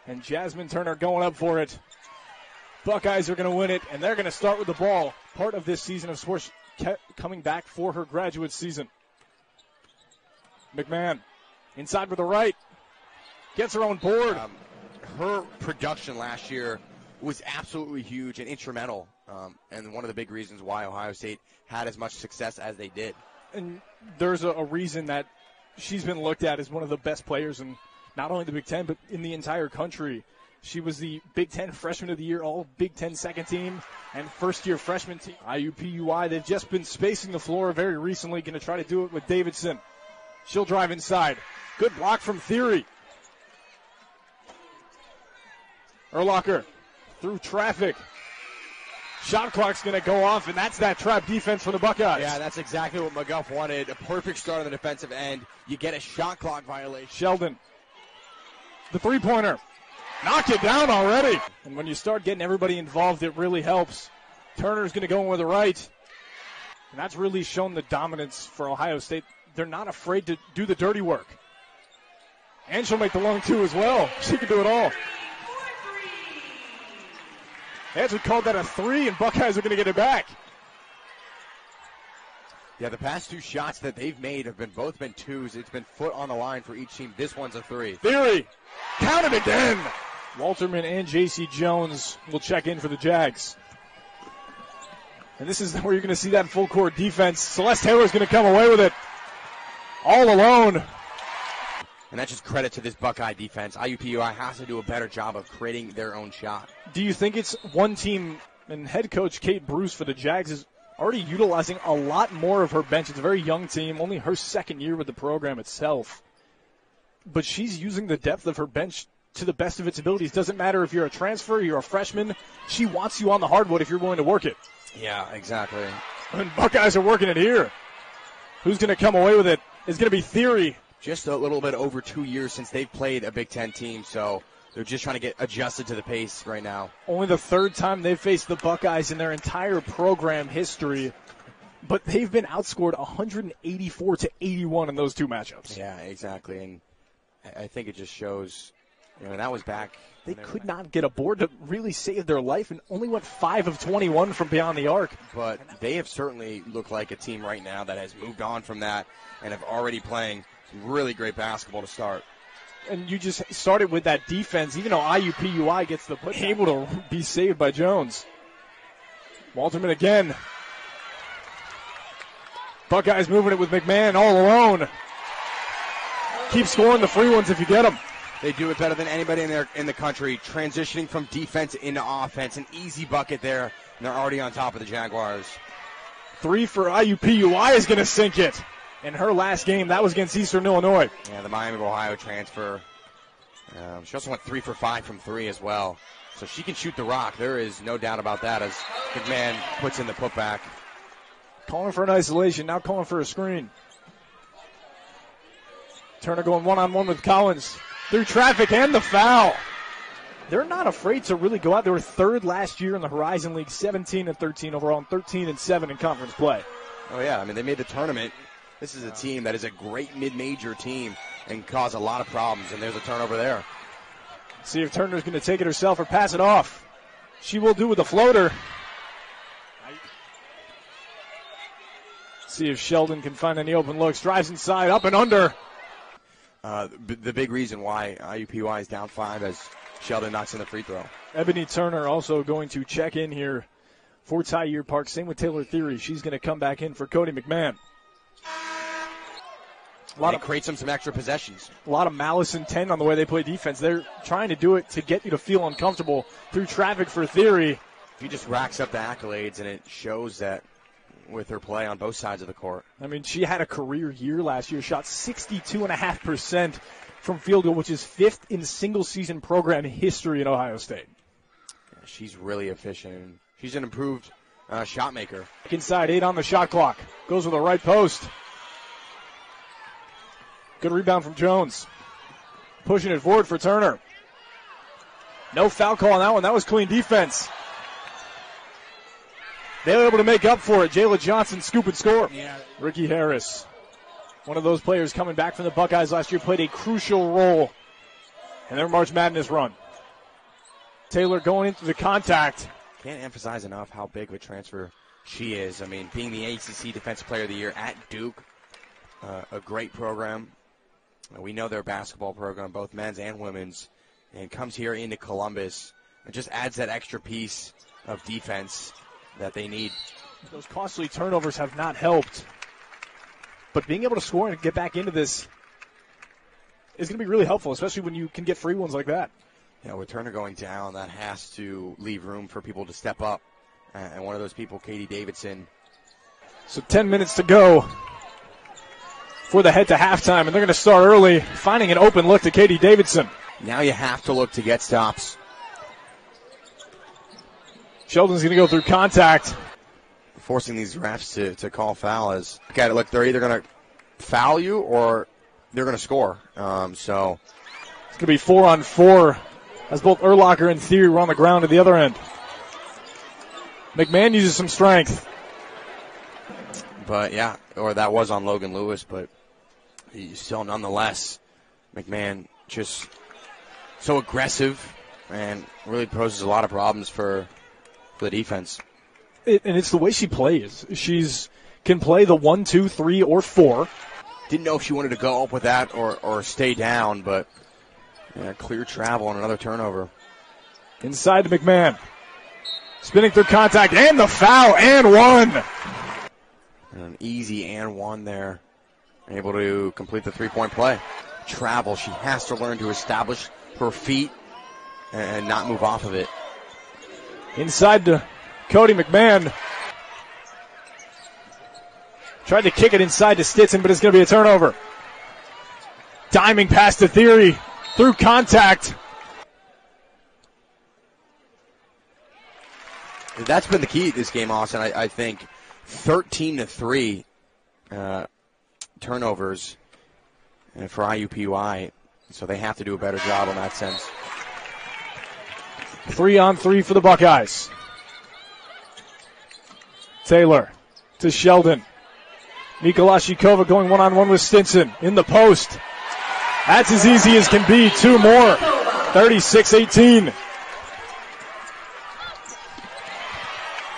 And Jasmine Turner going up for it. Buckeyes are going to win it, and they're going to start with the ball. Part of this season of sports coming back for her graduate season. McMahon inside with the right. Gets her own board. Her production last year was absolutely huge and instrumental, and one of the big reasons why Ohio State had as much success as they did. And there's a reason that she's been looked at as one of the best players in not only the Big Ten, but in the entire country. She was the Big Ten Freshman of the Year, all Big Ten second team, and first-year freshman team. IUPUI, they've just been spacing the floor very recently, going to try to do it with Davidson. She'll drive inside. Good block from Thierry. Urlacher through traffic. Shot clock's going to go off, and that's that trap defense for the Buckeyes. Yeah, that's exactly what McGuff wanted. A perfect start on the defensive end. You get a shot clock violation. Sheldon, the three-pointer. Knocked it down already. And when you start getting everybody involved, it really helps. Turner's going to go in with the right. And that's really shown the dominance for Ohio State. They're not afraid to do the dirty work. And she'll make the long two as well. She can do it all. They actually called that a three, and Buckeyes are going to get it back. Yeah, the past two shots that they've made have both been twos. It's been foot on the line for each team. This one's a three. Thierry, count it again. Walterman and Jacy Jones will check in for the Jags. And this is where you're going to see that full court defense. Celeste Taylor is going to come away with it all alone. And that's just credit to this Buckeye defense. IUPUI has to do a better job of creating their own shot. Do you think it's one team, and head coach Kate Bruce for the Jags is already utilizing a lot more of her bench? It's a very young team, only her second year with the program itself. But she's using the depth of her bench to the best of its abilities. Doesn't matter if you're a transfer, you're a freshman. She wants you on the hardwood if you're willing to work it. Yeah, exactly. And Buckeyes are working it here. Who's going to come away with it? It's going to be Thierry. Just a little bit over 2 years since they've played a Big Ten team, so they're just trying to get adjusted to the pace right now. Only the third time they've faced the Buckeyes in their entire program history, but they've been outscored 184-81 in those two matchups. Yeah, exactly, and I think it just shows, that was back. They could not get a board to really save their life and only went 5 of 21 from beyond the arc. But they have certainly looked like a team right now that has moved on from that and have already playing really great basketball to start. And you just started with that defense, even though IUPUI gets the put, able to be saved by Jones. Walterman again. Buckeyes moving it with McMahon all alone. Keep scoring the free ones if you get them. They do it better than anybody in the country, transitioning from defense into offense. An easy bucket there, and they're already on top of the Jaguars. 3 for IUPUI is going to sink it. In her last game, that was against Eastern Illinois. Yeah, the Miami of Ohio transfer. She also went 3 for 5 from 3 as well. So she can shoot the rock. There is no doubt about that as McMahon puts in the putback. Calling for an isolation, now calling for a screen. Turner going one-on-one with Collins. Through traffic and the foul. They're not afraid to really go out. They were third last year in the Horizon League, 17-13 overall, and 13-7 in conference play. Oh, yeah. They made the tournament. This is a team that is a great mid-major team and cause a lot of problems, and there's a turnover there. See if Turner's going to take it herself or pass it off. She will do with the floater. See if Sheldon can find any open looks. Drives inside, up and under. The big reason why IUPUI is down 5 as Sheldon knocks in the free throw. Ebony Turner also going to check in here for Taiyier Parks. Same with Taylor Thierry. She's going to come back in for Cotie McMahon. Create some extra possessions. A lot of malice intent on the way they play defense. They're trying to do it to get you to feel uncomfortable through traffic for Thierry. He just racks up the accolades, and it shows that with her play on both sides of the court. She had a career year last year. Shot 62.5% from field goal, which is 5th in single-season program history in Ohio State. Yeah, she's really efficient. She's an improved shot maker. Inside, 8 on the shot clock. Goes with the right post. Good rebound from Jones. Pushing it forward for Turner. No foul call on that one. That was clean defense. They were able to make up for it. Jayla Johnson scoop and score. Yeah. Ricky Harris, one of those players coming back from the Buckeyes last year, played a crucial role in their March Madness run. Taylor going into the contact. Can't emphasize enough how big of a transfer she is. I mean, being the ACC Defensive Player of the Year at Duke, a great program. We know their basketball program, both men's and women's, and comes here into Columbus. It just adds that extra piece of defense that they need. Those costly turnovers have not helped. But being able to score and get back into this is going to be really helpful, especially when you can get free ones like that. Yeah, with Turner going down, that has to leave room for people to step up. And one of those people, Katie Davidson. So 10 minutes to go for the head to halftime, and they're going to start early, finding an open look to Katie Davidson. Now you have to look to get stops. Sheldon's going to go through contact. Forcing these refs to call foul as, okay, look, they're either going to foul you or they're going to score. So it's going to be 4-on-4 as both Urlacher and Thierry were on the ground at the other end. McMahon uses some strength. But, yeah, or that was on Logan Lewis, but still nonetheless, McMahon just so aggressive and really poses a lot of problems for the defense. And it's the way she plays. She's can play the 1, 2, 3, or 4. Didn't know if she wanted to go up with that or stay down, but clear travel and another turnover. Inside to McMahon. Spinning through contact and the foul and one. And an easy and one there. Able to complete the three-point play. Travel. She has to learn to establish her feet and not move off of it. Inside to Cotie McMahon. Tried to kick it inside to Stetson, but it's going to be a turnover. Diming pass to Thierry through contact. That's been the key to this game, Austin. I think 13-3 turnovers for IUPUI, so they have to do a better job in that sense. 3-on-3 for the Buckeyes. Taylor to Sheldon. Mikulášiková going one-on-one with Stinson in the post. That's as easy as can be. Two more. 36-18.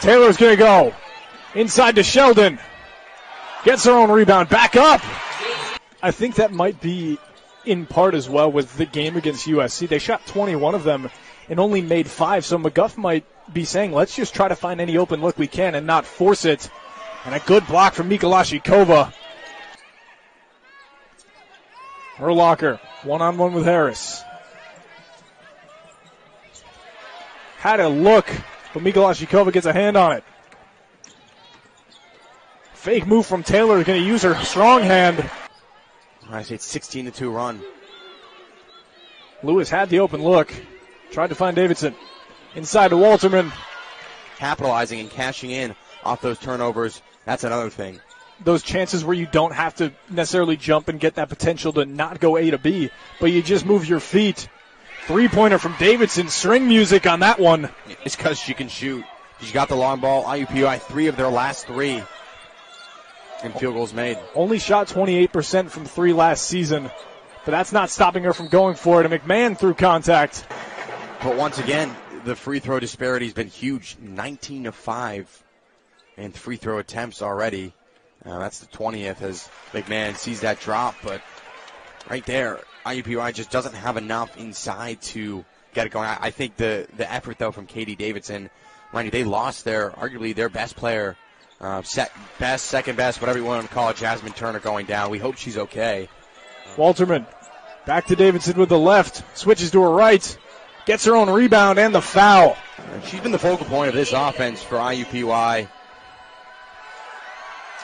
Taylor's going to go inside to Sheldon. Gets her own rebound. Back up. I think that might be in part as well with the game against USC. They shot 21 of them and only made 5. So McGuff might be saying, let's just try to find any open look we can and not force it. And a good block from Mikulášiková. Urlacher, one-on-one with Harris. Had a look, but Mikulášiková gets a hand on it. Fake move from Taylor, going to use her strong hand. I say it's 16-2 run. Lewis had the open look. Tried to find Davidson. Inside to Walterman. Capitalizing and cashing in off those turnovers. That's another thing. Those chances where you don't have to necessarily jump and get that potential to not go A to B, but you just move your feet. Three-pointer from Davidson. String music on that one. It's because she can shoot. She's got the long ball. IUPUI, 3 of their last 3. And field goals made. Only shot 28% from 3 last season, but that's not stopping her from going for it. And McMahon through contact. But once again, the free throw disparity has been huge. 19-5 in free throw attempts already. That's the 20th as McMahon sees that drop, but right there, IUPUI just doesn't have enough inside to get it going. I think the effort, though, from Katie Davidson, mind you, they lost arguably their best player, second best, whatever you want to call it, Jasmine Turner going down. We hope she's okay. Walterman back to Davidson with the left, switches to her right, gets her own rebound and the foul. She's been the focal point of this offense for IUPUI.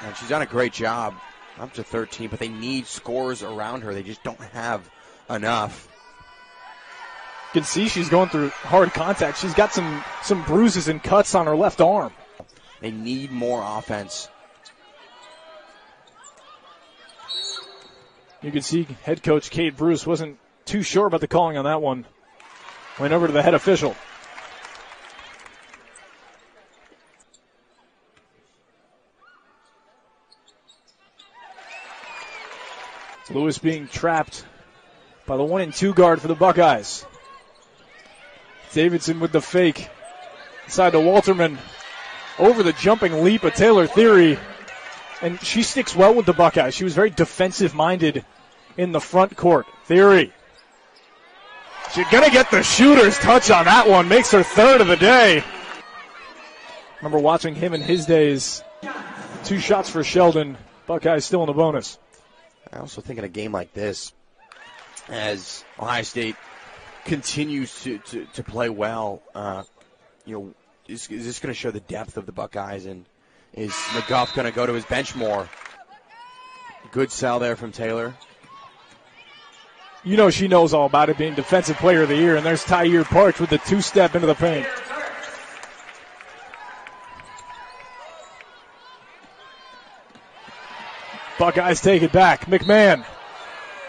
And she's done a great job, up to 13, but they need scores around her. They just don't have enough. You can see she's going through hard contact. She's got some bruises and cuts on her left arm. They need more offense. You can see head coach Kate Bruce wasn't too sure about the calling on that one. Went over to the head official. Lewis being trapped by the 1 and 2 guard for the Buckeyes. Davidson with the fake. Inside to Walterman. Over the jumping leap of Taylor Thierry. And she sticks well with the Buckeyes. She was very defensive-minded in the front court. Thierry. She's going to get the shooter's touch on that one. Makes her third of the day. Remember watching him in his days. 2 shots for Sheldon. Buckeyes still in the bonus. I also think in a game like this, as Ohio State continues to play well, is this going to show the depth of the Buckeyes, and is McGuff going to go to his bench more? Good sell there from Taylor. You know she knows all about it, being Defensive Player of the Year, and there's Taiyier Parks with the 2-step into the paint. Buckeyes take it back. McMahon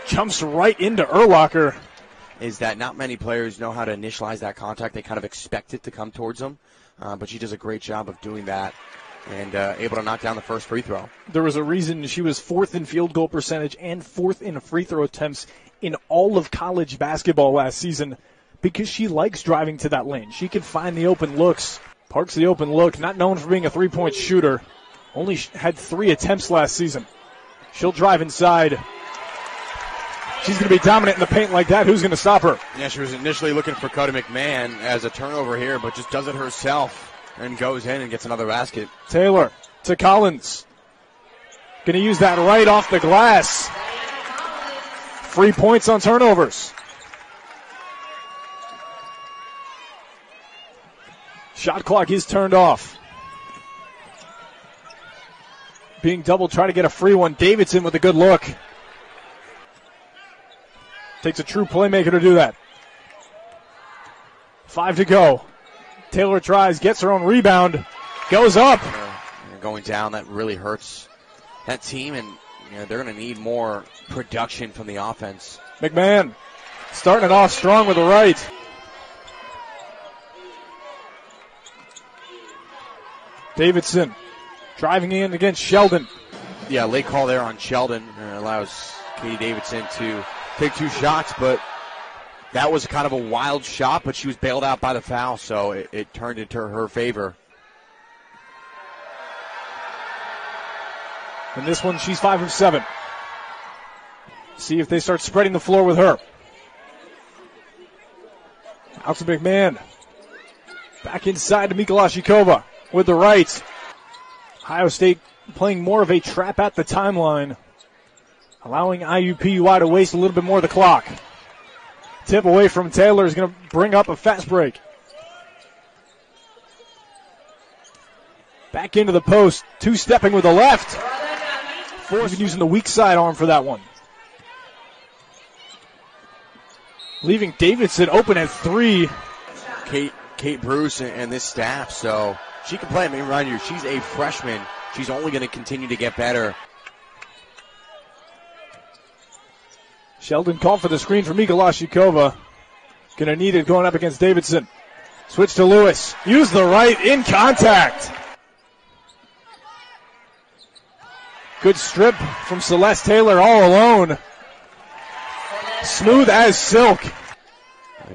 jumps right into Urlacher. Is that not many players know how to initialize that contact. They kind of expect it to come towards them, but she does a great job of doing that and able to knock down the first free throw. There was a reason she was 4th in field goal percentage and 4th in free throw attempts in all of college basketball last season because she likes driving to that lane. She can find the open looks. Parks the open look, not known for being a three-point shooter. Only had 3 attempts last season. She'll drive inside. She's going to be dominant in the paint like that. Who's going to stop her? Yeah, she was initially looking for Cotie McMahon as a turnover here, but just does it herself and goes in and gets another basket. Taylor to Collins. Going to use that right off the glass. 3 points on turnovers. Shot clock is turned off. Being doubled, try to get a free one. Davidson with a good look. Takes a true playmaker to do that. 5 to go. Taylor tries, gets her own rebound, goes up. Going down, that really hurts that team, and they're going to need more production from the offense. McMahon starting it off strong with the right. Davidson driving in against Sheldon. Yeah, late call there on Sheldon. Allows Katie Davidson to take 2 shots, but that was kind of a wild shot, but she was bailed out by the foul, so it turned into her favor. And this one, she's 5 of 7. See if they start spreading the floor with her. Out to McMahon. Back inside to Mikulášiková with the right. Ohio State playing more of a trap at the timeline, allowing IUPUI to waste a little bit more of the clock. Tip away from Taylor is going to bring up a fast break. Back into the post, 2-stepping with the left. Force using the weak side arm for that one. Leaving Davidson open at 3. Kate Bruce and this staff, so she can play. I mean, remind you, she's a freshman. She's only going to continue to get better. Sheldon called for the screen for Mikulášiková. Going to need it going up against Davidson. Switch to Lewis. Use the right in contact. Good strip from Celeste Taylor all alone. Smooth as silk.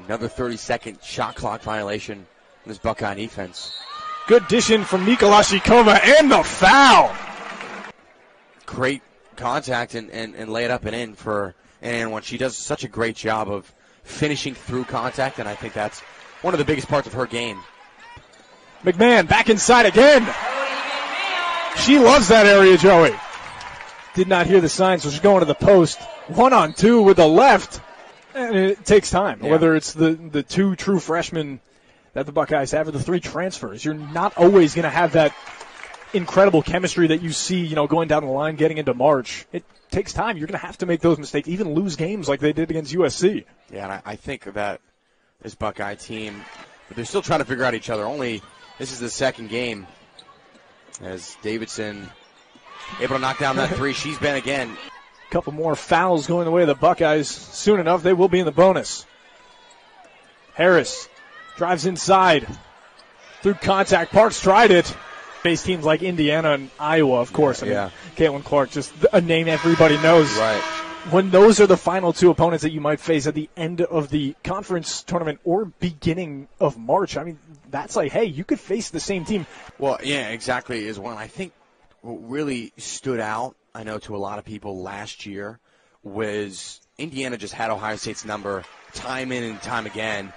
Another 30-second shot clock violation in this Buckeye defense. Good dish in from Mikulášiková and the foul. Great contact and lay it up and in for and one. She does such a great job of finishing through contact, and I think that's one of the biggest parts of her game. McMahon back inside again. She loves that area, Joey. Did not hear the sign, so she's going to the post. 1-on-2 with the left. And it takes time, whether it's the 2 true freshmen that the Buckeyes have or the 3 transfers. You're not always going to have that incredible chemistry that you see, going down the line, getting into March. It takes time. You're going to have to make those mistakes, even lose games like they did against USC. Yeah, and I think that this Buckeye team, they're still trying to figure out each other. This is the second game as Davidson able to knock down that 3. She's been again. Couple more fouls going the way of the Buckeyes. Soon enough, they will be in the bonus. Harris drives inside. Through contact. Parks tried it. Face teams like Indiana and Iowa, of course. Yeah. Caitlin Clark, just a name everybody knows. Right. when those are the final two opponents that you might face at the end of the conference tournament or beginning of March, I mean, that's like, hey, you could face the same team. Well, yeah, exactly, is one. I think what really stood out, I know, to a lot of people last year was Indiana just had Ohio State's number time in and time again.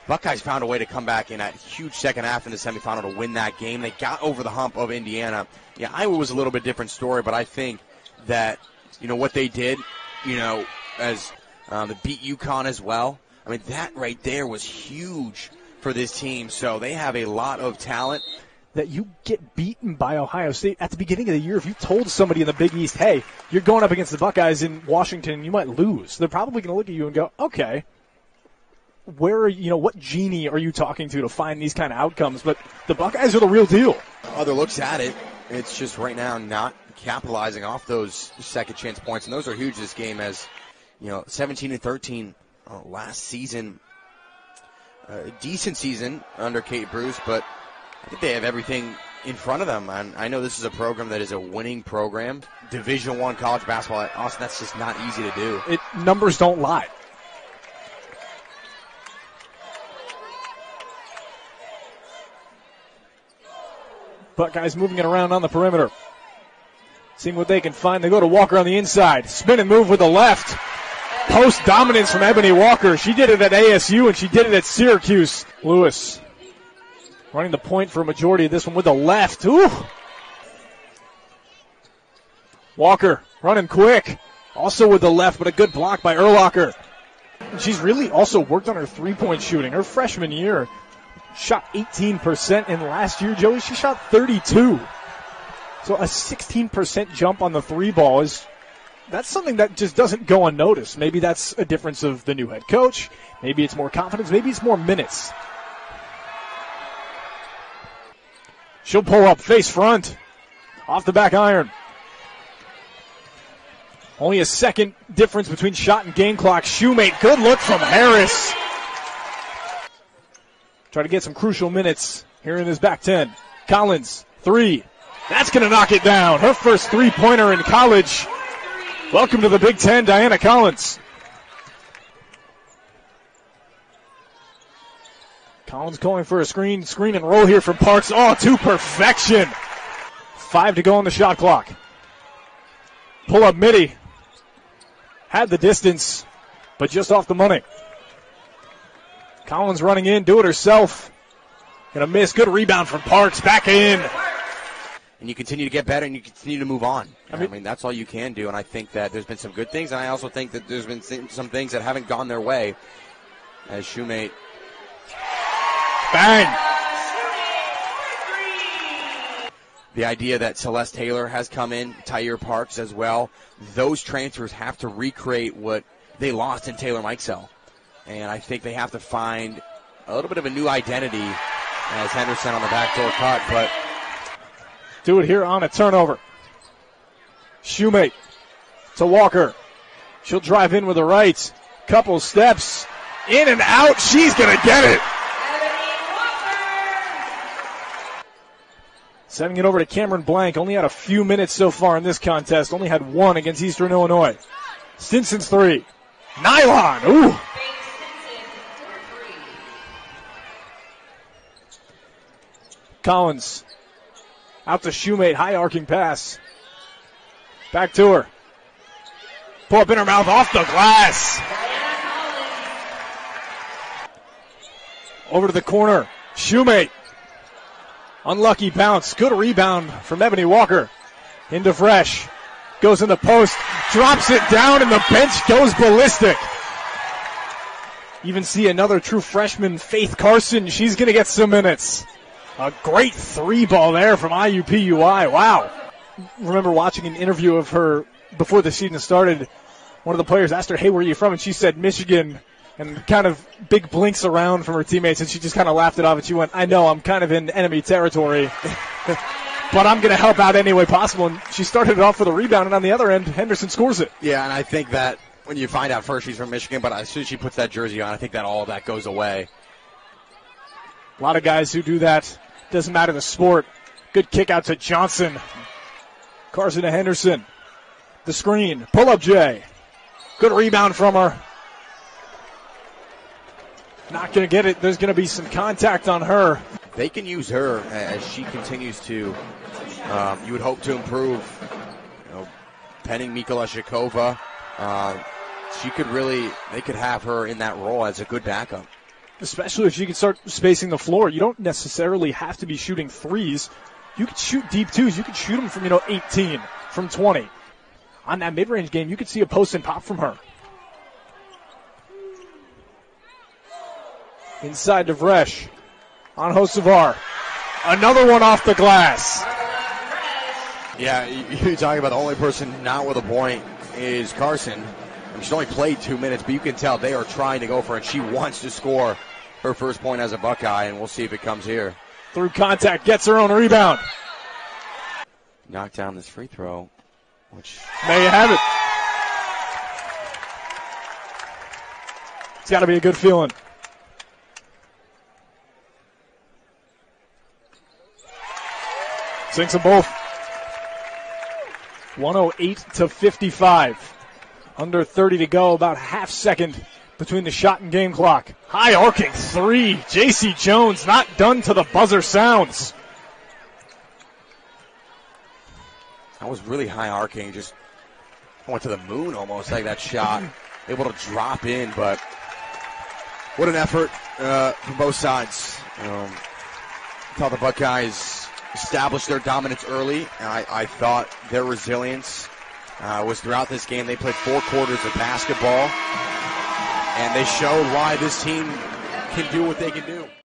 Buckeyes found a way to come back in that huge second half in the semifinal to win that game. They got over the hump of Indiana. Yeah, Iowa was a little bit different story, but I think that, what they did, as they beat UConn as well. I mean, that right there was huge for this team. So they have a lot of talent. That you get beaten by Ohio State at the beginning of the year, if you told somebody in the Big East, hey, you're going up against the Buckeyes in Washington, you might lose. They're probably going to look at you and go, okay, what genie are you talking to find these kind of outcomes? But the Buckeyes are the real deal. Other looks at it. It's just right now not capitalizing off those second chance points, and those are huge this game as, 17-13 last season. Decent season under Kate Bruce, but I think they have everything in front of them. And I know this is a program that is a winning program. Division I college basketball at Austin, that's just not easy to do. Numbers don't lie. Buckeyes moving it around on the perimeter. Seeing what they can find. They go to Walker on the inside. Spin and move with the left. Post dominance from Ebony Walker. She did it at ASU and she did it at Syracuse. Lewis running the point for a majority of this one with the left. Ooh. Walker running quick. Also with the left, but a good block by Urlacher. And she's really also worked on her three-point shooting. Her freshman year, shot 18%, and last year, Joey, she shot 32. So a 16% jump on the three ball that's something that just doesn't go unnoticed. Maybe that's a difference of the new head coach. Maybe it's more confidence. Maybe it's more minutes. She'll pull up face front. Off the back iron. Only a second difference between shot and game clock. Shoemate, good look from Harris. Try to get some crucial minutes here in this back 10. Collins, three. That's going to knock it down. Her first three-pointer in college. Welcome to the Big Ten, Diana Collins. Collins going for a screen and roll here from Parks. Oh, to perfection. 5 to go on the shot clock. Pull up midi. Had the distance, but just off the money. Collins running in, do it herself. Gonna miss, good rebound from Parks, back in. And you continue to get better and you continue to move on. I mean, that's all you can do, and I think that there's been some good things, and I also think that there's been some things that haven't gone their way. As Shoemate. Bang! The idea that Celeste Taylor has come in, Taiyier Parks as well, those transfers have to recreate what they lost in Taylor Mikesell. And I think they have to find a little bit of a new identity as Henderson on the backdoor cut, but do it here on a turnover. Shoemate to Walker. She'll drive in with the right. Couple steps. In and out. She's going to get it. Sending it over to Cameron Blank. Only had a few minutes so far in this contest. Only had one against Eastern Illinois. Stinson's three. Nylon. Ooh. Collins. Out to Shoemate. High arcing pass. Back to her. Pull up in her mouth off the glass. Over to the corner. Shoemate. Unlucky bounce. Good rebound from Ebony Walker. Into Fresh. Goes in the post. Drops it down and the bench goes ballistic. Even see another true freshman, Faith Carson. She's going to get some minutes. A great three ball there from IUPUI. Wow. Remember watching an interview of her before the season started. One of the players asked her, hey, where are you from? And she said, Michigan. And kind of big blinks around from her teammates. And she just kind of laughed it off. And she went, I know, I'm kind of in enemy territory. But I'm going to help out any way possible. And she started it off with a rebound. And on the other end, Henderson scores it. Yeah, and I think that when you find out first she's from Michigan, but as soon as she puts that jersey on, I think that all of that goes away. A lot of guys who do that. Doesn't matter the sport. Good kick out to Johnson. Carson to Henderson. The screen. Pull up Jay. Good rebound from her. Not going to get it. There's going to be some contact on her. They can use her as she continues to, you would hope to improve. Penning Mikulášiková, they could have her in that role as a good backup. Especially if she can start spacing the floor. You don't necessarily have to be shooting threes. You could shoot deep twos. You could shoot them from, 18, from 20. On that mid-range game, you could see a post and pop from her. Inside to Vresh. On Hocevar. Another one off the glass. Yeah, you're talking about the only person not with a point is Carson. She's only played 2 minutes, but you can tell they are trying to go for it. She wants to score her first point as a Buckeye, and we'll see if it comes here. Through contact, gets her own rebound. Knock down this free throw, which... There you have it. It's got to be a good feeling. Sinks them both. 108-55. Under 30 to go, about half second between the shot and game clock. High arcing three. Jacy Jones not done till the buzzer sounds. That was really high arcing. Just went to the moon almost, like that shot. Able to drop in, but what an effort from both sides. Thought the Buckeyes established their dominance early. I thought their resilience was throughout this game. They played 4 quarters of basketball, and they showed why this team can do what they can do.